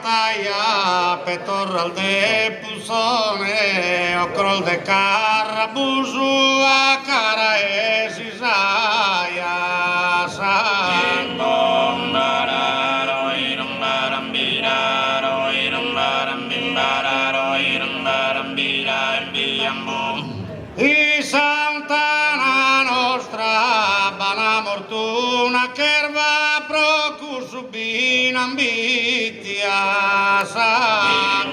taia petorral de pusone okrol de carabuzu a cara esisaya sa bom bararo irum baram biraro irum baram bimbararo irum baram biram biambum i santana nostra bana mortuna kerva procusubina ambitia sa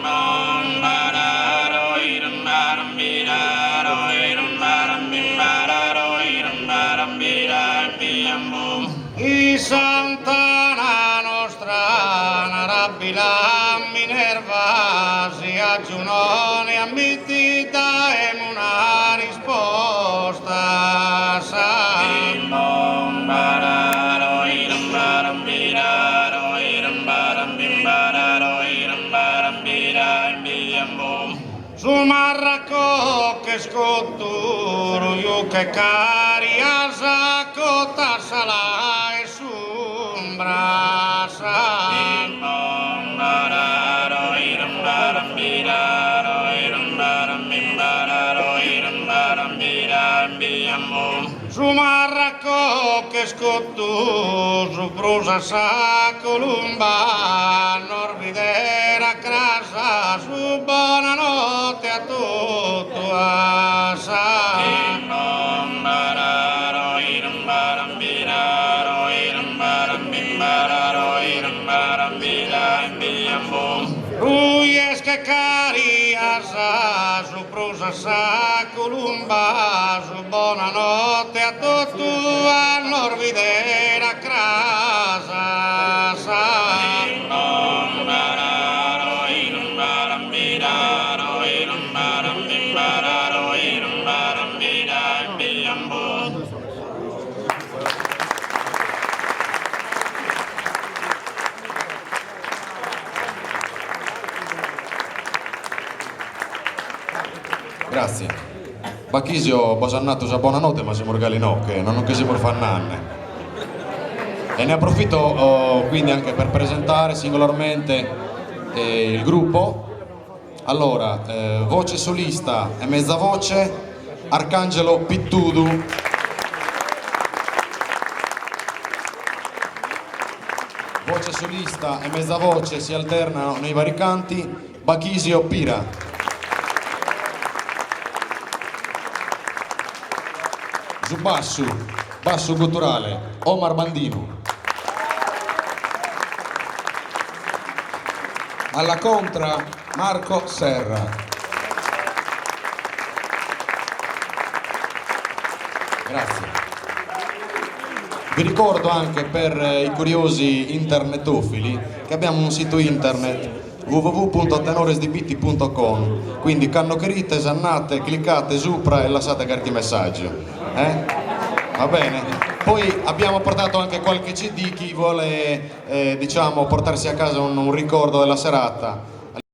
bom bararo irum baram biraro irum baram bimbararo irum baram biram biambum i santana nostra narabila Minerva si aggiunone ammittita e una risposta sa bom bararo irum baram biraro irum baram bimbararo irum baram biram biambum su marraco che scotturo io che cari asa cota sala e sumbra sa bom bararo irum baram biraro irum baram bimbararo irum baram biram biambum su marraco che scottu su prusa sa columba norvidera crasa su buonanotte a tutto sa bom bararo irum baram biraro irum baram bimbararo irum baram biram biambum Ruies che cari asa su prusa sa columba su buonanotte a tutto a norvidera crasa sa bom bararo irum baram biraro irum baram bimbararo irum baram biram biambum Grazie. Bachisio, Bosannato, buonanotte, ma siamo regali no, che non che siamo fannanne. E ne approfitto quindi anche per presentare singolarmente il gruppo. Allora, voce solista e mezza voce, Arcangelo Pittudu. Voce solista e mezza voce si alternano nei vari canti, Bachisio Pira. Su basso gutturale, Omar Bandino. Alla contra, Marco Serra. Grazie. Vi ricordo anche per i curiosi internetofili che abbiamo un sito internet www.tenoresdibiti.com, quindi cannoccherite, sannate, cliccate sopra e lasciate qualche messaggio. Va bene? Poi abbiamo portato anche qualche CD, chi vuole diciamo portarsi a casa un ricordo della serata.